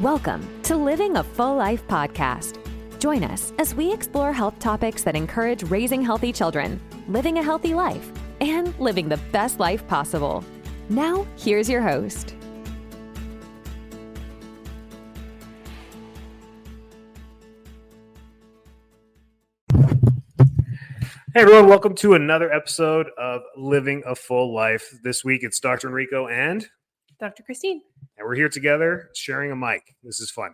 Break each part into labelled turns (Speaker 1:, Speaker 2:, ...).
Speaker 1: Welcome to Living a Full Life podcast. Join us as we explore health topics that encourage raising healthy children, living a healthy life, and living the best life possible. Now, here's your host.
Speaker 2: Hey everyone, welcome to another episode of Living a Full Life. This week it's Dr. Enrico and
Speaker 3: Dr. Christine.
Speaker 2: And we're here together sharing a mic. This is fun.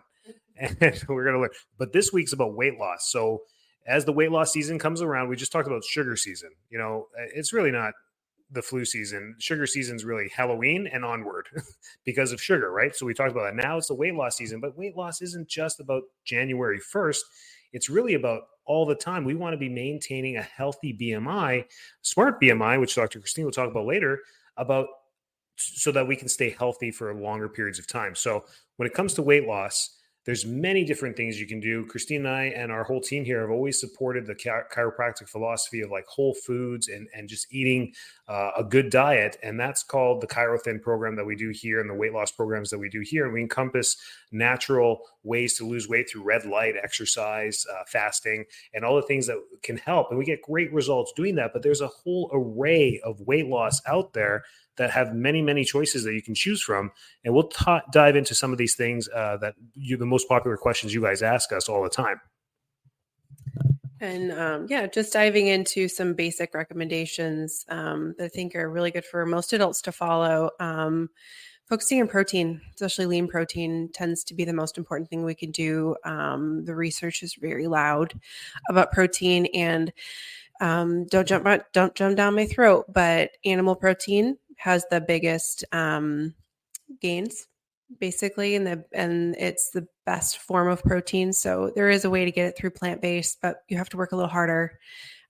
Speaker 2: And we're going to learn. But this week's about weight loss. So as the weight loss season comes around, we just talked about sugar season. You know, it's really not the flu season. Sugar season is really Halloween and onward because of sugar, right? So we talked about that. Now it's the weight loss season, but weight loss isn't just about January 1st. It's really about all the time. We want to be maintaining a healthy BMI, Smart BMI, which Dr. Christine will talk about later, about so that we can stay healthy for longer periods of time. So when it comes to weight loss, there's many different things you can do. Christine and I and our whole team here have always supported the chiropractic philosophy of like whole foods and just eating a good diet. And that's called the ChiroThin program that we do here and the weight loss programs that we do here. And we encompass natural ways to lose weight through red light, exercise, fasting, and all the things that can help. And we get great results doing that. But there's a whole array of weight loss out there that have many, many choices that you can choose from. And we'll dive into some of these things that the most popular questions you guys ask us all the time.
Speaker 3: And just diving into some basic recommendations that I think are really good for most adults to follow. Focusing on protein, especially lean protein, tends to be the most important thing we can do. The research is very loud about protein, and don't jump down my throat, but animal protein has the biggest gains, basically, and it's the best form of protein. So there is a way to get it through plant-based, but you have to work a little harder.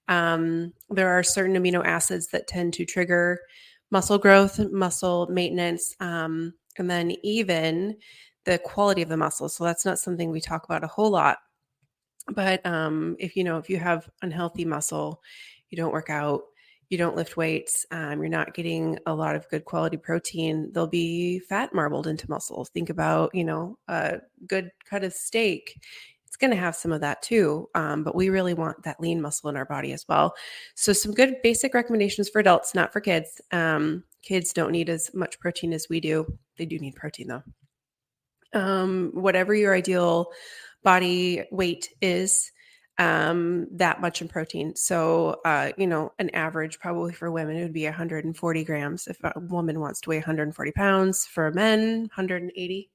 Speaker 3: There are certain amino acids that tend to trigger muscle growth, muscle maintenance, and then even the quality of the muscle. So that's not something we talk about a whole lot. But if you have unhealthy muscle, you don't work out, you don't lift weights, you're not getting a lot of good quality protein, there'll be fat marbled into muscles. Think about, a good cut of steak. It's going to have some of that too. But we really want that lean muscle in our body as well. So some good basic recommendations for adults, not for kids. Kids don't need as much protein as we do. They do need protein though. Whatever your ideal body weight is, that much in protein. So, an average probably for women, it would be 140 grams. If a woman wants to weigh 140 pounds, for men, 180.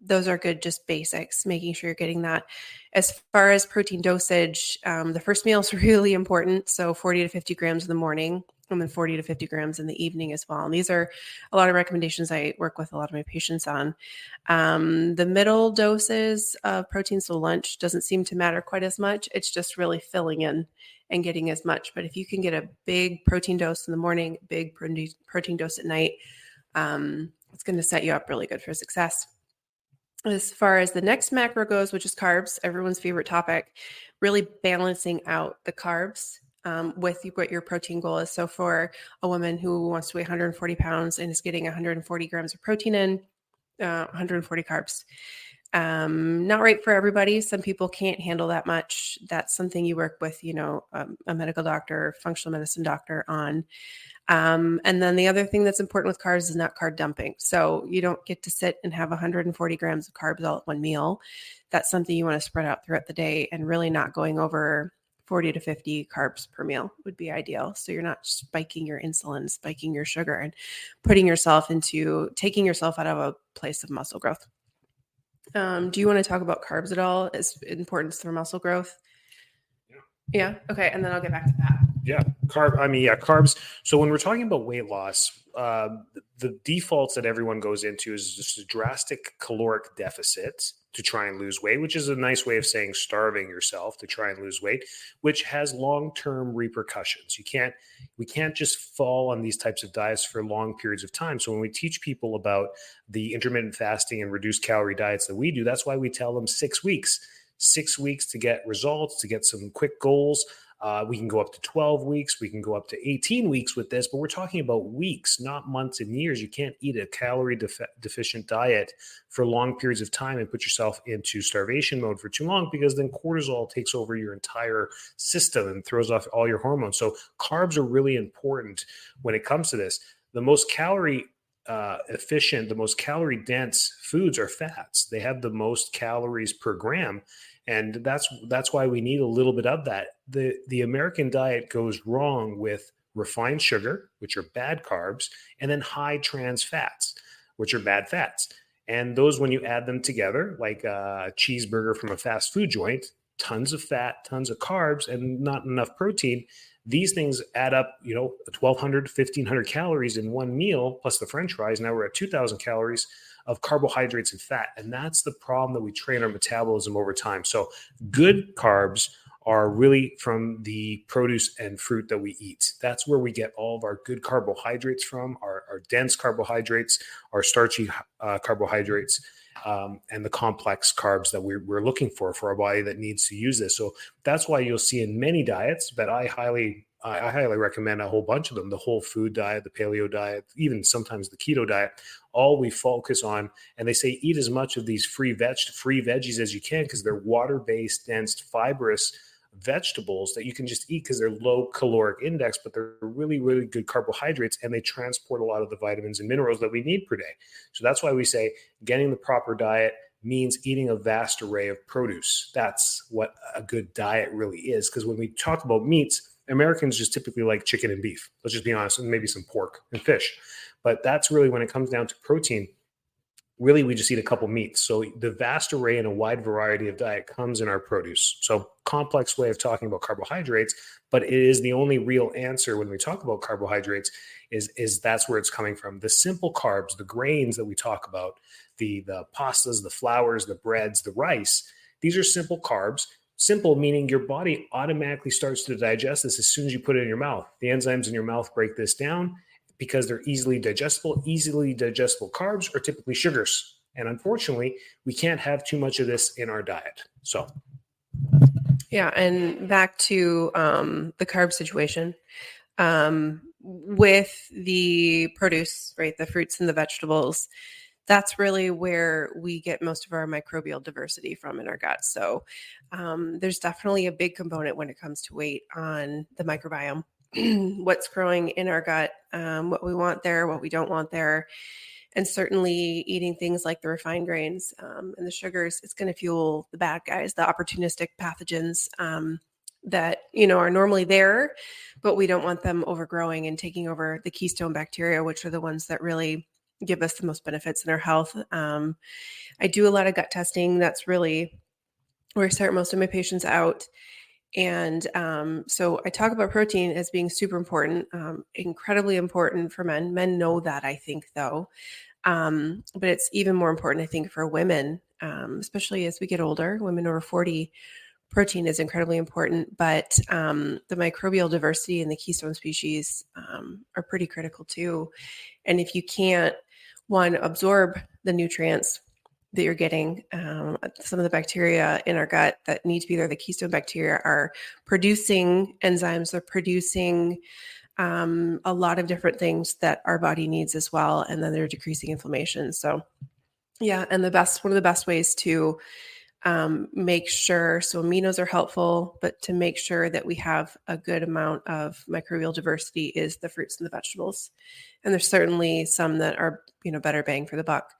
Speaker 3: Those are good, just basics, making sure you're getting that. As far as protein dosage, the first meal is really important. So 40 to 50 grams in the morning, and then 40 to 50 grams in the evening as well. And these are a lot of recommendations I work with a lot of my patients on. The middle doses of protein, so lunch, doesn't seem to matter quite as much. It's just really filling in and getting as much. But if you can get a big protein dose in the morning, big protein dose at night, it's going to set you up really good for success. As far as the next macro goes, which is carbs, everyone's favorite topic, really balancing out the carbs with what your protein goal is. So for a woman who wants to weigh 140 pounds and is getting 140 grams of protein in, 140 carbs. Not right for everybody. Some people can't handle that much. That's something you work with, a medical doctor, functional medicine doctor on. And then the other thing that's important with carbs is not carb dumping. So you don't get to sit and have 140 grams of carbs all at one meal. That's something you want to spread out throughout the day, and really not going over 40 to 50 carbs per meal would be ideal. So you're not spiking your insulin, spiking your sugar, and taking yourself out of a place of muscle growth. Do you want to talk about carbs at all as importance for muscle growth? Yeah. Okay. And then I'll get back to that.
Speaker 2: Carbs. So when we're talking about weight loss, the defaults that everyone goes into is just a drastic caloric deficit to try and lose weight, which is a nice way of saying starving yourself to try and lose weight, which has long-term repercussions. We can't just fall on these types of diets for long periods of time. So when we teach people about the intermittent fasting and reduced calorie diets that we do, that's why we tell them 6 weeks to get results, to get some quick goals. We can go up to 12 weeks. We can go up to 18 weeks with this, but we're talking about weeks, not months and years. You can't eat a calorie deficient diet for long periods of time and put yourself into starvation mode for too long, because then cortisol takes over your entire system and throws off all your hormones. So carbs are really important when it comes to this. The most calorie efficient, the most calorie dense foods are fats. They have the most calories per gram. And that's why we need a little bit of that. The American diet goes wrong with refined sugar, which are bad carbs, and then high trans fats, which are bad fats. And those, when you add them together, like a cheeseburger from a fast food joint, tons of fat, tons of carbs, and not enough protein. These things add up, 1,200, 1,500 calories in one meal, plus the French fries. Now we're at 2,000 calories of carbohydrates and fat. And that's the problem that we train our metabolism over time. So good carbs are really from the produce and fruit that we eat. That's where we get all of our good carbohydrates from, our dense carbohydrates, our starchy carbohydrates, and the complex carbs that we're looking for our body that needs to use this. So that's why you'll see in many diets, but I highly recommend a whole bunch of them, the whole food diet, the paleo diet, even sometimes the keto diet. All we focus on, and they say eat as much of these free veggies as you can, because they're water-based, dense, fibrous vegetables that you can just eat because they're low caloric index, but they're really, really good carbohydrates, and they transport a lot of the vitamins and minerals that we need per day. So that's why we say getting the proper diet means eating a vast array of produce. That's what a good diet really is. Because when we talk about meats, Americans just typically like chicken and beef. Let's just be honest, and maybe some pork and fish. But that's really, when it comes down to protein, really we just eat a couple meats. So the vast array and a wide variety of diet comes in our produce. So complex way of talking about carbohydrates, but it is the only real answer when we talk about carbohydrates, is that's where it's coming from. The simple carbs, the grains that we talk about, the pastas, the flours, the breads, the rice, these are simple carbs. Simple meaning your body automatically starts to digest this as soon as you put it in your mouth. The enzymes in your mouth break this down because they're easily digestible. Easily digestible carbs are typically sugars. And unfortunately, we can't have too much of this in our diet. So,
Speaker 3: yeah. And back to the carb situation, with the produce, right? The fruits and the vegetables, that's really where we get most of our microbial diversity from in our gut. So there's definitely a big component when it comes to weight on the microbiome, what's growing in our gut, what we want there, what we don't want there. And certainly eating things like the refined grains and the sugars, it's going to fuel the bad guys, the opportunistic pathogens that, are normally there, but we don't want them overgrowing and taking over the keystone bacteria, which are the ones that really give us the most benefits in our health. I do a lot of gut testing. That's really where I start most of my patients out. And so I talk about protein as being super important, incredibly important for men. Men know that, I think, though. But it's even more important, I think, for women, especially as we get older. Women over 40, protein is incredibly important. But the microbial diversity in the keystone species are pretty critical, too. And if you can't, one, absorb the nutrients that you're getting, some of the bacteria in our gut that need to be there, the keystone bacteria, are producing enzymes. They're producing a lot of different things that our body needs as well. And then they're decreasing inflammation. So yeah. And one of the best ways to make sure, so aminos are helpful, but to make sure that we have a good amount of microbial diversity is the fruits and the vegetables. And there's certainly some that are, better bang for the buck.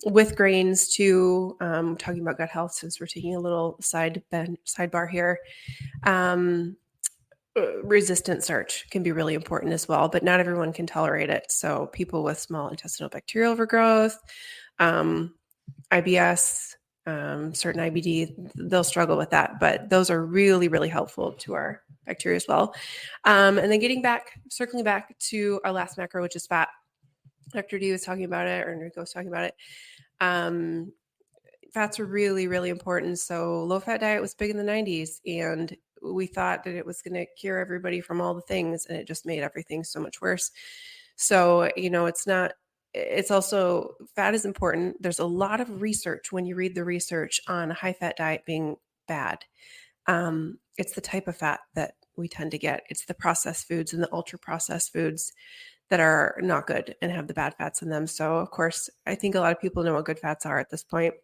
Speaker 3: With grains too, talking about gut health, since we're taking a little sidebar here, resistant starch can be really important as well, but not everyone can tolerate it. So people with small intestinal bacterial overgrowth, IBS, certain IBD, they'll struggle with that, but those are really, really helpful to our bacteria as well. And then circling back to our last macro, which is fat. Dr. D was talking about it, or Enrico was talking about it. Fats are really, really important. So low-fat diet was big in the 90s, and we thought that it was going to cure everybody from all the things, and it just made everything so much worse. So, it's also, fat is important. There's a lot of research when you read the research on a high-fat diet being bad. It's the type of fat that we tend to get. It's the processed foods and the ultra processed foods that are not good and have the bad fats in them. So of course, I think a lot of people know what good fats are at this point.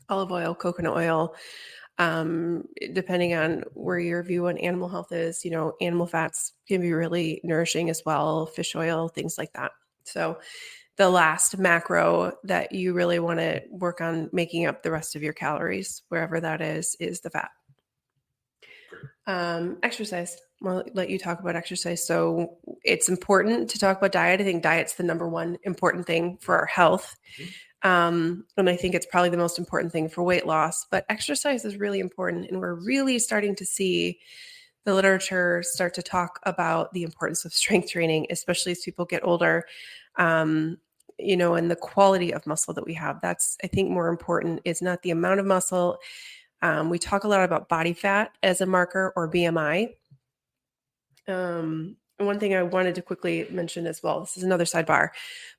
Speaker 3: Olive oil, coconut oil, depending on where your view on animal health is, animal fats can be really nourishing as well, fish oil, things like that. So the last macro that you really want to work on making up the rest of your calories, wherever that is the fat. Exercise. I'll let you talk about exercise. So it's important to talk about diet. I think diet's the number one important thing for our health. And I think it's probably the most important thing for weight loss, but exercise is really important. And we're really starting to see the literature start to talk about the importance of strength training, especially as people get older, and the quality of muscle that we have. That's, I think, more important is not the amount of muscle. We talk a lot about body fat as a marker or BMI. One thing I wanted to quickly mention as well, this is another sidebar,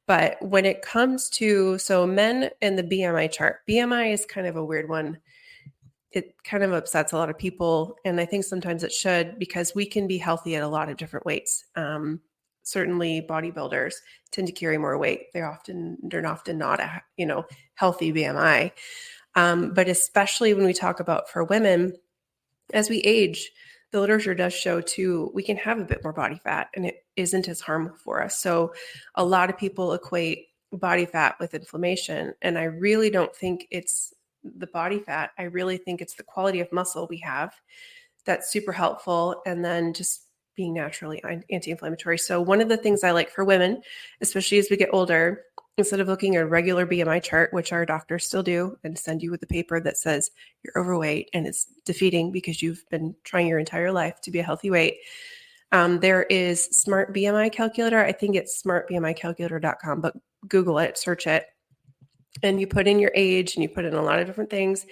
Speaker 3: but when it comes to, so men and the BMI chart, BMI is kind of a weird one. It kind of upsets a lot of people. And I think sometimes it should, because we can be healthy at a lot of different weights. Certainly bodybuilders tend to carry more weight. They're often not a, healthy BMI. But especially when we talk about for women, as we age, the literature does show too, we can have a bit more body fat and it isn't as harmful for us. So a lot of people equate body fat with inflammation. And I really don't think it's the body fat. I really think it's the quality of muscle we have that's super helpful. And then just being naturally anti-inflammatory. So one of the things I like for women, especially as we get older, instead of looking at a regular BMI chart, which our doctors still do, and send you with a paper that says you're overweight and it's defeating because you've been trying your entire life to be a healthy weight. There is Smart BMI Calculator. I think it's smartbmicalculator.com, but Google it, search it. And you put in your age and you put in a lot of different things.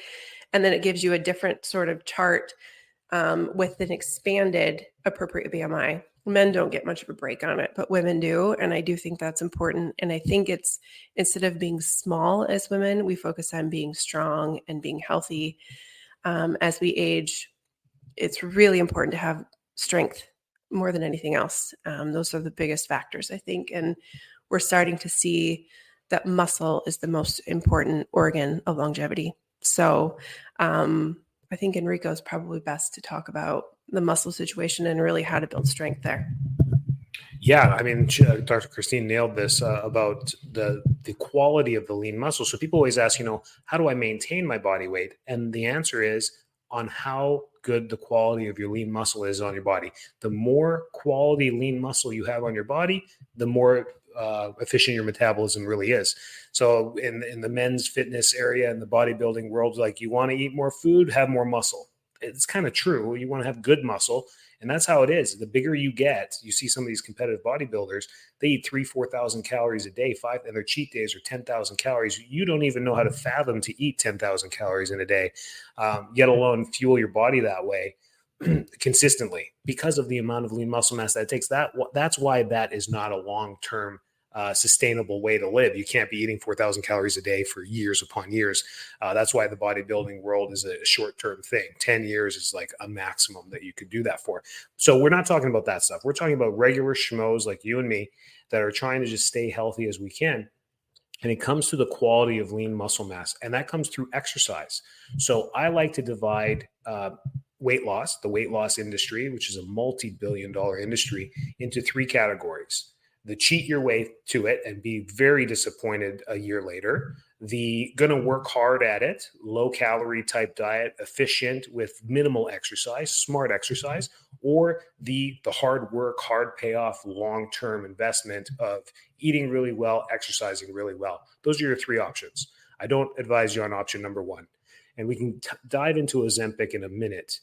Speaker 3: And then it gives you a different sort of chart with an expanded appropriate BMI. Men don't get much of a break on it, but women do. And I do think that's important. And I think it's, instead of being small as women, we focus on being strong and being healthy. As we age, it's really important to have strength more than anything else. Those are the biggest factors, I think. And we're starting to see that muscle is the most important organ of longevity. So I think Enrico is probably best to talk about the muscle situation and really how to build strength there.
Speaker 2: Yeah, I mean, Dr. Christine nailed this about the quality of the lean muscle. So people always ask, how do I maintain my body weight? And the answer is on how good the quality of your lean muscle is on your body. The more quality lean muscle you have on your body, the more efficient your metabolism really is. So in the men's fitness area and the bodybuilding world, like, you want to eat more food, have more muscle. It's kind of true. You want to have good muscle. And that's how it is. The bigger you get, you see some of these competitive bodybuilders, they eat 4,000 calories a day, and their cheat days are 10,000 calories. You don't even know how to fathom to eat 10,000 calories in a day, yet alone fuel your body that way consistently because of the amount of lean muscle mass that it takes. That's why that is not a long-term sustainable way to live. You can't be eating 4,000 calories a day for years upon years. That's why the bodybuilding world is a short-term thing. 10 years is like a maximum that you could do that for. So we're not talking about that stuff. We're talking about regular schmoes like you and me that are trying to just stay healthy as we can. And it comes to the quality of lean muscle mass, and that comes through exercise. So I like to divide the weight loss industry, which is a multi-billion-dollar industry, into three categories. The cheat your way to it and be very disappointed a year later. The going to work hard at it, low-calorie type diet, efficient with minimal exercise, smart exercise, or the hard work, hard payoff, long-term investment of eating really well, exercising really well. Those are your three options. I don't advise you on option number one. And we can dive into Ozempic in a minute,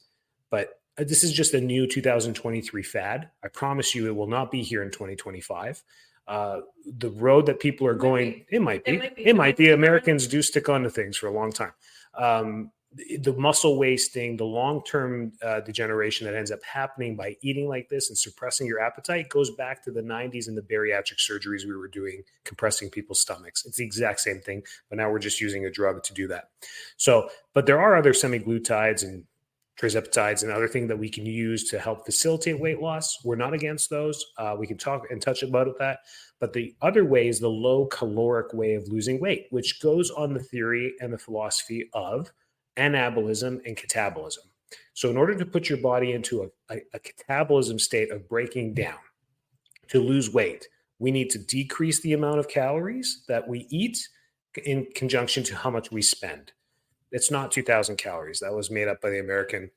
Speaker 2: but this is just a new 2023 fad. I promise you it will not be here in 2025. The road that people are going, it might be. Americans do stick on to things for a long time. The muscle wasting, the long-term degeneration that ends up happening by eating like this and suppressing your appetite goes back to the 90s and the bariatric surgeries we were doing, compressing people's stomachs. It's the exact same thing, but now we're just using a drug to do that. So, but there are other semaglutides and trizepatides, and other things that we can use to help facilitate weight loss. We're not against those. We can talk and touch about that. But the other way is the low caloric way of losing weight, which goes on the theory and the philosophy of anabolism and catabolism. So in order to put your body into a catabolism state of breaking down to lose weight, we need to decrease the amount of calories that we eat in conjunction to how much we spend. It's not 2,000 calories. That was made up by the American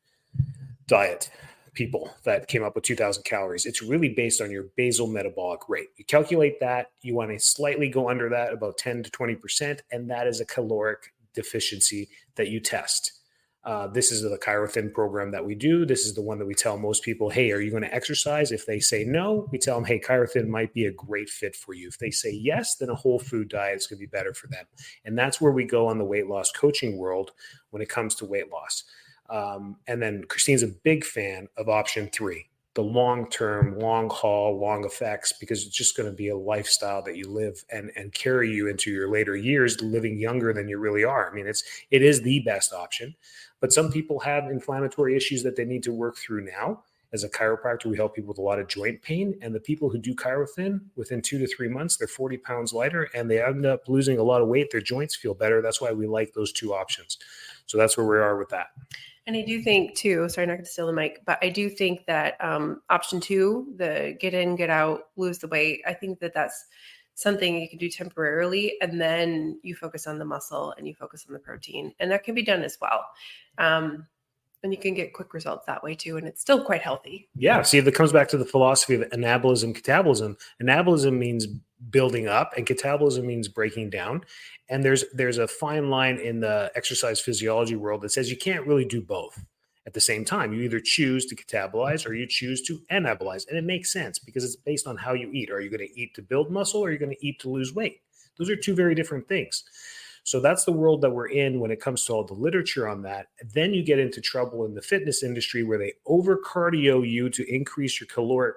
Speaker 2: diet people that came up with 2,000 calories. It's really based on your basal metabolic rate. You calculate that, you want to slightly go under that, about 10 to 20%, and that is a caloric deficiency that you test. This is the ChiroThin program that we do. This is the one that we tell most people, hey, are you going to exercise? If they say no, we tell them, hey, ChiroThin might be a great fit for you. If they say yes, then a whole food diet is going to be better for them. And that's where we go on the weight loss coaching world when it comes to weight loss. And then Christine's a big fan of option 3, the long-term, long-haul, long effects, because it's just going to be a lifestyle that you live and carry you into your later years, living younger than you really are. I mean, it is the best option, but some people have inflammatory issues that they need to work through now. As a chiropractor, we help people with a lot of joint pain, and the people who do ChiroThin, within 2 to 3 months, they're 40 pounds lighter and they end up losing a lot of weight. Their joints feel better. That's why we like those 2 options. So that's where we are with that.
Speaker 3: And I do think too, sorry, not going to steal the mic, but I do think that option 2, the get in, get out, lose the weight, I think that that's something you can do temporarily, and then you focus on the muscle and you focus on the protein, and that can be done as well. And you can get quick results that way too, and it's still quite healthy.
Speaker 2: Yeah, see, that comes back to the philosophy of anabolism, catabolism. Anabolism means building up, and catabolism means breaking down. And there's a fine line in the exercise physiology world that says you can't really do both at the same time. You either choose to catabolize or you choose to anabolize, and it makes sense because it's based on how you eat. Are you going to eat to build muscle, or are you going to eat to lose weight? Those are 2 very different things. So that's the world that we're in when it comes to all the literature on that. Then you get into trouble in the fitness industry where they over cardio you to increase your caloric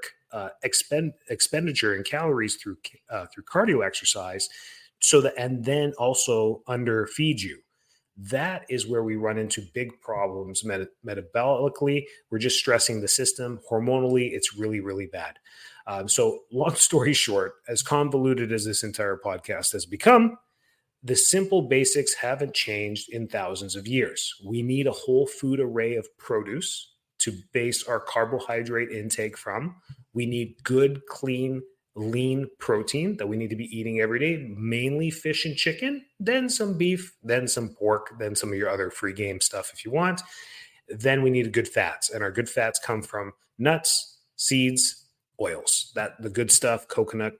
Speaker 2: expenditure in calories through cardio exercise, and then also underfeed you. That is where we run into big problems metabolically. We're just stressing the system. Hormonally, it's really, really bad. So long story short, as convoluted as this entire podcast has become, the simple basics haven't changed in thousands of years. We need a whole food array of produce to base our carbohydrate intake from. We need good, clean, lean protein that we need to be eating every day, mainly fish and chicken, then some beef, then some pork, then some of your other free game stuff if you want. Then we need good fats, and our good fats come from nuts, seeds, oils, that the good stuff, coconut,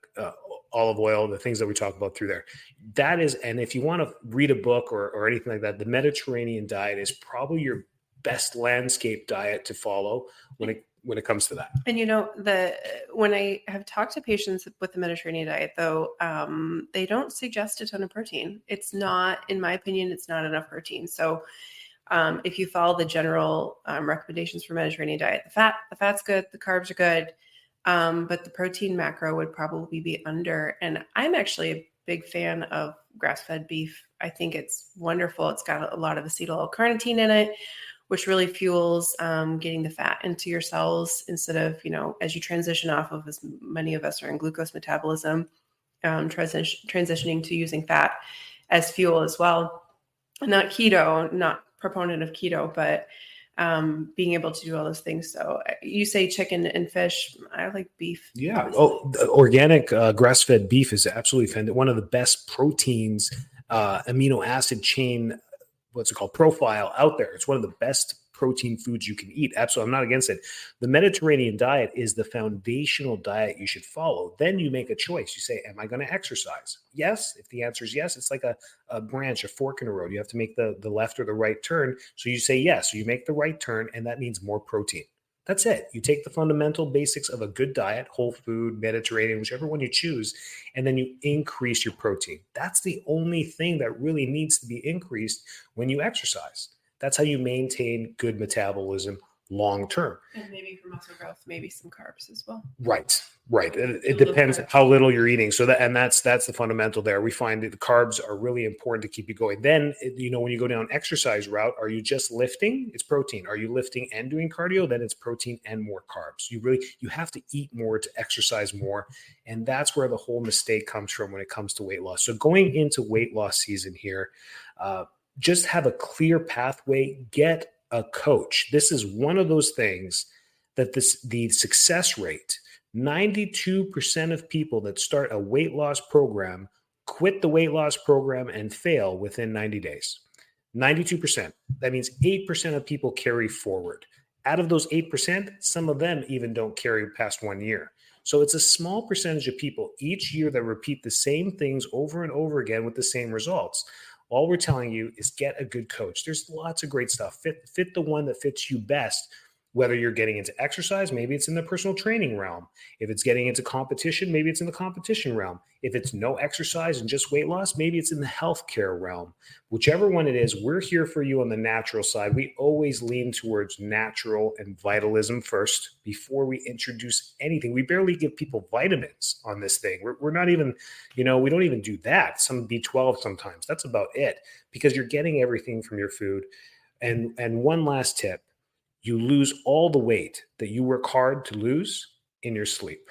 Speaker 2: olive oil, the things that we talk about through there. That is, and if you want to read a book or anything like that, the Mediterranean diet is probably your best landscape diet to follow when it comes to that.
Speaker 3: And when I have talked to patients with the Mediterranean diet, though, they don't suggest a ton of protein. It's not, in my opinion, it's not enough protein. So if you follow the general recommendations for Mediterranean diet, the fat's good, the carbs are good, but the protein macro would probably be under. And I'm actually a big fan of grass-fed beef. I think it's wonderful. It's got a lot of acetyl-L-carnitine in it, which really fuels getting the fat into your cells instead of, as you transition off of, as many of us are in glucose metabolism, transitioning to using fat as fuel as well. Not keto, not proponent of keto, but being able to do all those things. So you say chicken and fish. I like beef.
Speaker 2: Yeah. Organic grass-fed beef is absolutely one of the best proteins, amino acid chain, what's it called, profile out there. It's one of the best protein foods you can eat. Absolutely. I'm not against it. The Mediterranean diet is the foundational diet you should follow. Then you make a choice. You say, am I going to exercise? Yes. If the answer is yes, it's like a branch, a fork in a road. You have to make the left or the right turn. So you say yes. So you make the right turn, and that means more protein. That's it. You take the fundamental basics of a good diet, whole food, Mediterranean, whichever one you choose, and then you increase your protein. That's the only thing that really needs to be increased when you exercise. That's how you maintain good metabolism long term.
Speaker 3: And maybe for muscle growth, maybe some carbs as well.
Speaker 2: Right. Right. It depends how little you're eating. So that's the fundamental there. We find that the carbs are really important to keep you going. Then, when you go down exercise route, are you just lifting? It's protein. Are you lifting and doing cardio? Then it's protein and more carbs. You have to eat more to exercise more. And that's where the whole mistake comes from when it comes to weight loss. So going into weight loss season here, just have a clear pathway, get a coach. This is one of those things that the success rate, 92% of people that start a weight loss program quit the weight loss program and fail within 90 days. 92%. That means 8% of people carry forward. Out of those 8%, some of them even don't carry past 1 year. So it's a small percentage of people each year that repeat the same things over and over again with the same results. All we're telling you is get a good coach. There's lots of great stuff. Fit the one that fits you best. Whether you're getting into exercise, maybe it's in the personal training realm. If it's getting into competition, maybe it's in the competition realm. If it's no exercise and just weight loss, maybe it's in the healthcare realm. Whichever one it is, we're here for you on the natural side. We always lean towards natural and vitalism first before we introduce anything. We barely give people vitamins on this thing. We're not even, we don't even do that. Some B12 sometimes. That's about it, because you're getting everything from your food. And one last tip. You lose all the weight that you work hard to lose in your sleep.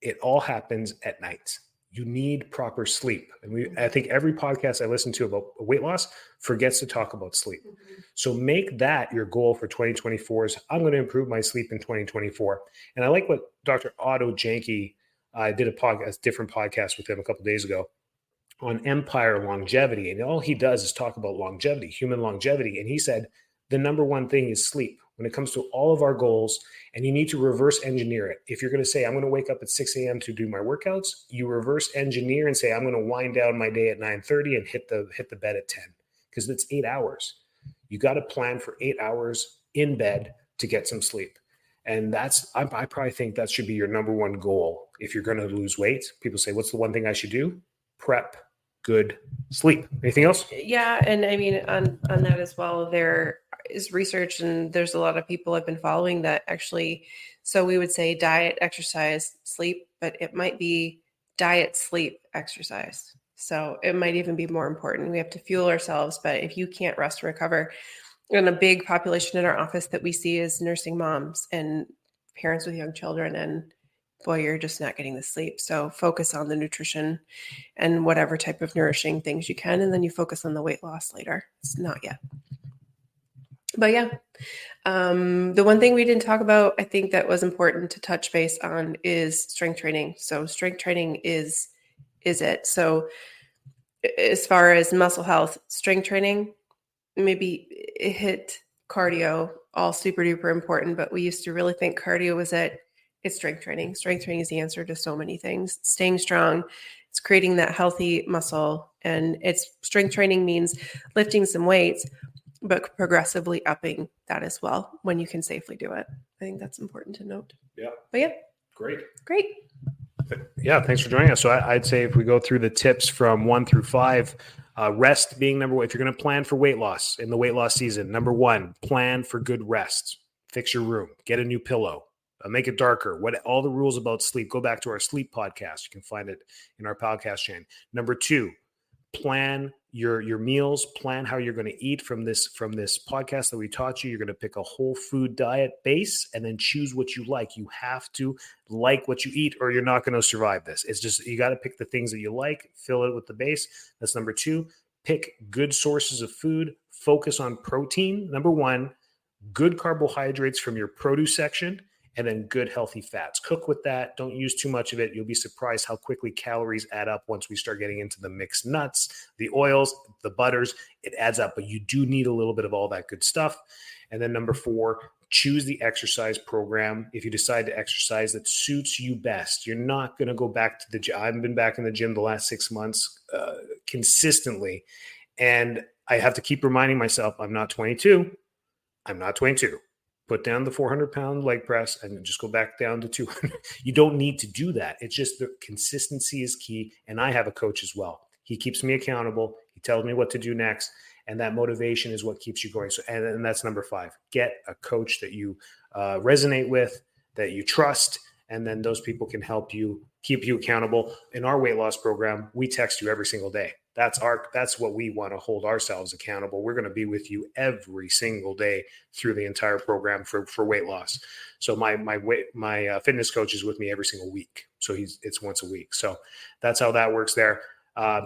Speaker 2: It all happens at night. You need proper sleep. And I think every podcast I listen to about weight loss forgets to talk about sleep. So make that your goal for 2024 is I'm going to improve my sleep in 2024. And I like what Dr. Otto Janke, I did a different podcast with him a couple of days ago on empire longevity. And all he does is talk about longevity, human longevity. And he said, the number one thing is sleep when it comes to all of our goals, and you need to reverse engineer it. If you're going to say, I'm going to wake up at 6 a.m. to do my workouts, you reverse engineer and say, I'm going to wind down my day at 9:30 and hit the bed at 10, because it's 8 hours. You got to plan for 8 hours in bed to get some sleep. And I probably think that should be your number one goal. If you're going to lose weight, people say, what's the one thing I should do? Prep good sleep. Anything else?
Speaker 3: Yeah. And I mean, on that as well, there is research, and there's a lot of people I've been following that actually, so we would say diet, exercise, sleep, but it might be diet, sleep, exercise. So it might even be more important. We have to fuel ourselves, but if you can't rest and recover, and a big population in our office that we see is nursing moms and parents with young children, and boy, you're just not getting the sleep. So focus on the nutrition and whatever type of nourishing things you can. And then you focus on the weight loss later. It's not yet. But yeah, the one thing we didn't talk about, I think that was important to touch base on, is strength training. So strength training is it. So as far as muscle health, strength training, maybe it hit cardio, all super duper important, but we used to really think cardio was it. It's strength training. Strength training is the answer to so many things. Staying strong, it's creating that healthy muscle. And it's strength training means lifting some weights, but progressively upping that as well when you can safely do it. I think that's important to note.
Speaker 2: Yeah.
Speaker 3: But yeah.
Speaker 2: Great.
Speaker 3: Yeah,
Speaker 2: thanks for joining us. So I'd say if we go through the tips from 1 through 5, rest being number one. If you're going to plan for weight loss in the weight loss season, number one, plan for good rest. Fix your room. Get a new pillow. Make it darker. All the rules about sleep. Go back to our sleep podcast. You can find it in our podcast chain. Number 2, plan your meals. Plan how you're going to eat from this podcast that we taught you. You're going to pick a whole food diet base and then choose what you like. You have to like what you eat, or you're not going to survive this. It's just, you got to pick the things that you like, fill it with the base. That's number 2. Pick good sources of food. Focus on protein. Number 1, good carbohydrates from your produce section, and then good healthy fats. Cook with that. Don't use too much of it. You'll be surprised how quickly calories add up once we start getting into the mixed nuts, the oils, the butters. It adds up, but you do need a little bit of all that good stuff. And then number 4, choose the exercise program. If you decide to exercise that suits you best, you're not going to go back to the gym. I've been back in the gym the last 6 months consistently. And I have to keep reminding myself, I'm not 22. Put down the 400-pound leg press and just go back down to 200. You don't need to do that. It's just the consistency is key. And I have a coach as well. He keeps me accountable. He tells me what to do next. And that motivation is what keeps you going. So, and that's number 5. Get a coach that you resonate with, that you trust, And then those people can help you, keep you accountable. In our weight loss program, we text you every single day. That's what we want to hold ourselves accountable. We're going to be with you every single day through the entire program for weight loss. So my fitness coach is with me every single week. So it's once a week. So that's how that works there.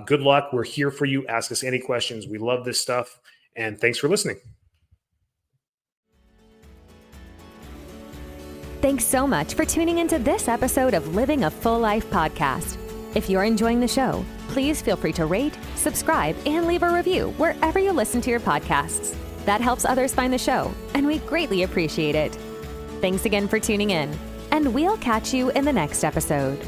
Speaker 2: Good luck. We're here for you. Ask us any questions. We love this stuff. And thanks for listening.
Speaker 1: Thanks so much for tuning into this episode of Living a Full Life podcast. If you're enjoying the show, please feel free to rate, subscribe, and leave a review wherever you listen to your podcasts. That helps others find the show, and we greatly appreciate it. Thanks again for tuning in, and we'll catch you in the next episode.